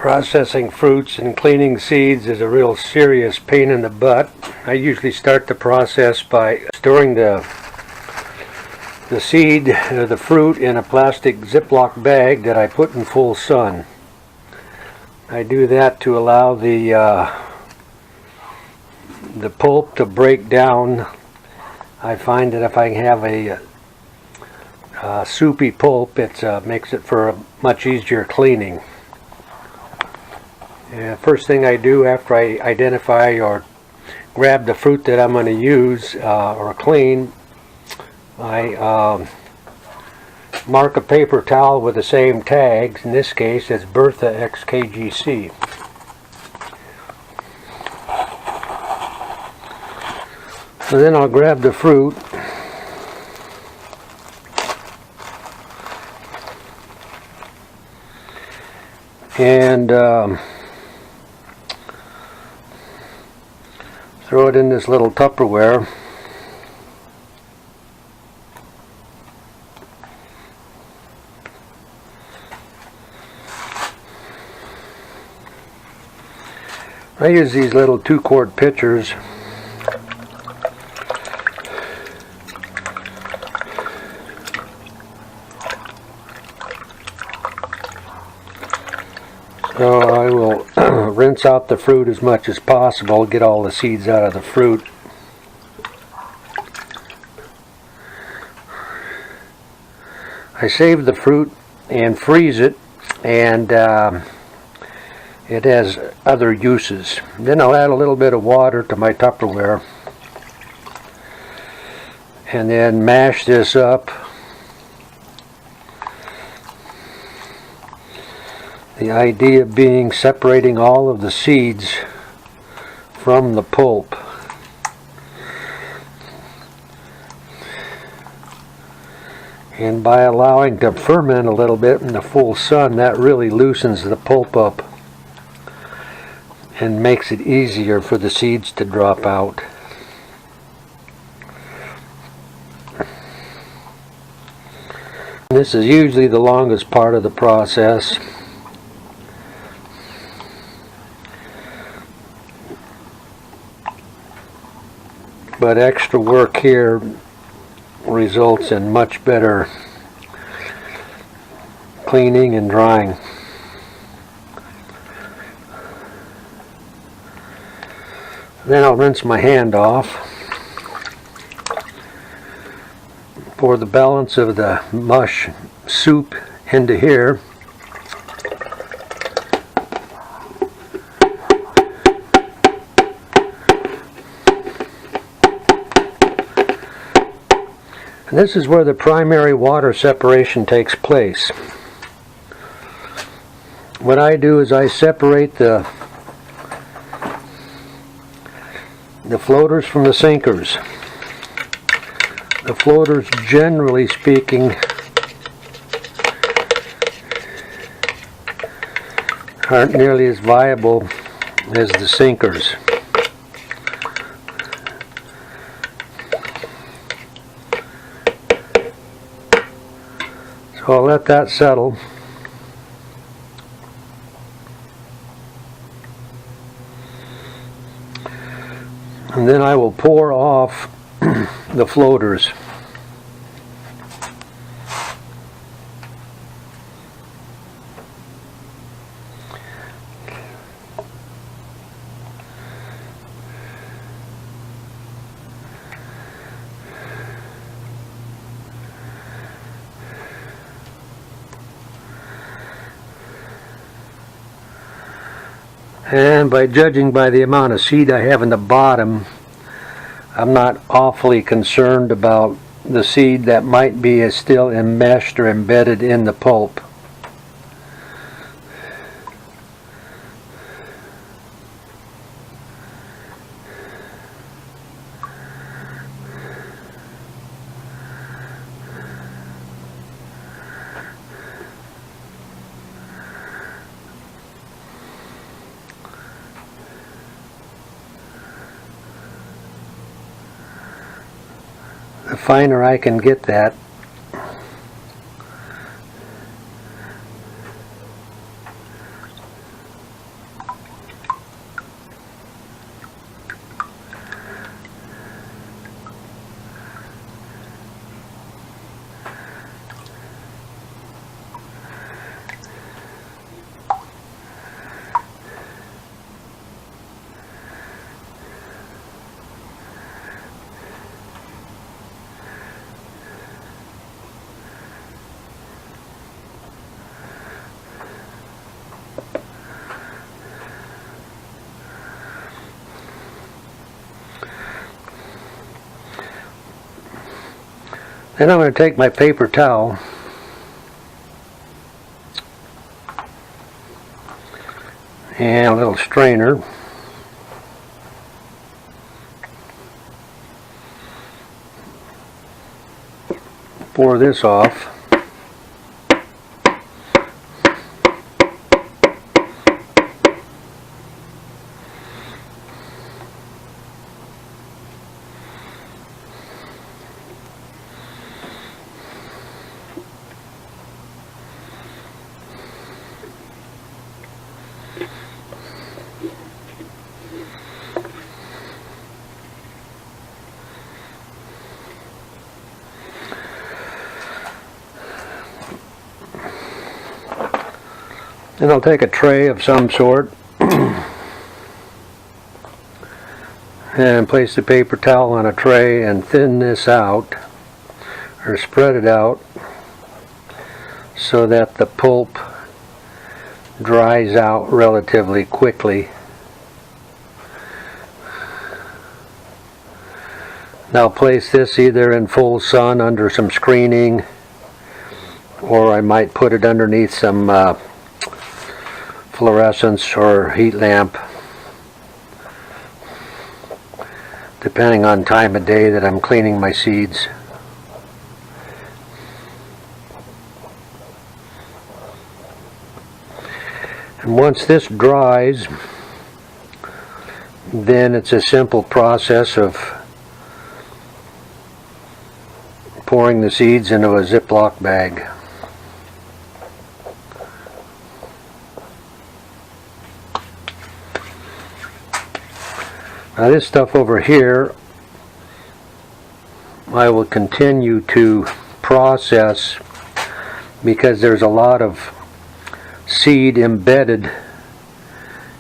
Processing fruits and cleaning seeds is a real serious pain in the butt. I usually start the process by storing the seed, the fruit, in a plastic Ziploc bag that I put in full sun. I do that to allow the pulp to break down. I find that if I have a soupy pulp, it makes it for a much easier cleaning. First thing I do after I identify or grab the fruit that I'm going to use or clean, I mark a paper towel with the same tags. In this case, it's Bertha XKGC. So then I'll grab the fruit and throw it in this little Tupperware. I use these little 2-quart pitchers. So I will rinse out the fruit as much as possible, get all the seeds out of the fruit. I save the fruit and freeze it, and it has other uses. Then I'll add a little bit of water to my Tupperware and then mash this up. The idea being separating all of the seeds from the pulp. And by allowing to ferment a little bit in the full sun, that really loosens the pulp up and makes it easier for the seeds to drop out. This is usually the longest part of the process. But extra work here results in much better cleaning and drying. Then I'll rinse my hand off. Pour the balance of the mush soup into here. And this is where the primary water separation takes place. What I do is I separate the floaters from the sinkers. The floaters, generally speaking, aren't nearly as viable as the sinkers. So I'll let that settle. And then I will pour off the floaters. And by judging by the amount of seed I have in the bottom, I'm not awfully concerned about the seed that might be still enmeshed or embedded in the pulp. The finer I can get that, Then I'm going to take my paper towel and a little strainer, pour this off. Then I'll take a tray of some sort and place the paper towel on a tray and thin this out, or spread it out, so that the pulp dries out relatively quickly. Now place this either in full sun under some screening, or I might put it underneath some fluorescence or heat lamp, depending on time of day that I'm cleaning my seeds. And once this dries, then it's a simple process of pouring the seeds into a Ziploc bag. Now this stuff over here, I will continue to process because there's a lot of seed embedded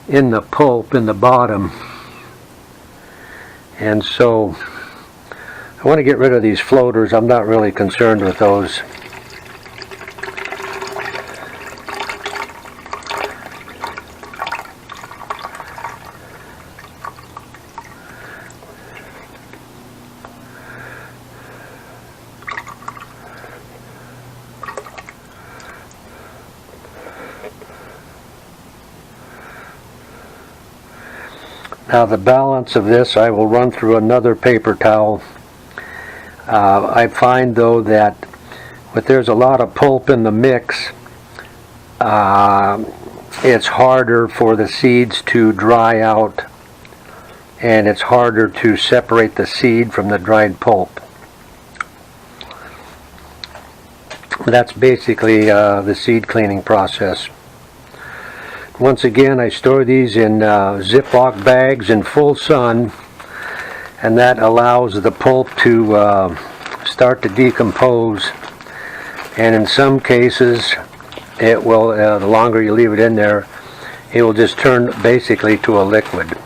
in the pulp in the bottom, and so I want to get rid of these floaters. I'm not really concerned with those. Now the balance of this I will run through another paper towel. I find though that if there's a lot of pulp in the mix, it's harder for the seeds to dry out, and it's harder to separate the seed from the dried pulp. That's basically the seed cleaning process. Once again, I store these in Ziploc bags in full sun, and that allows the pulp to start to decompose, and in some cases it will, the longer you leave it in there, it will just turn basically to a liquid.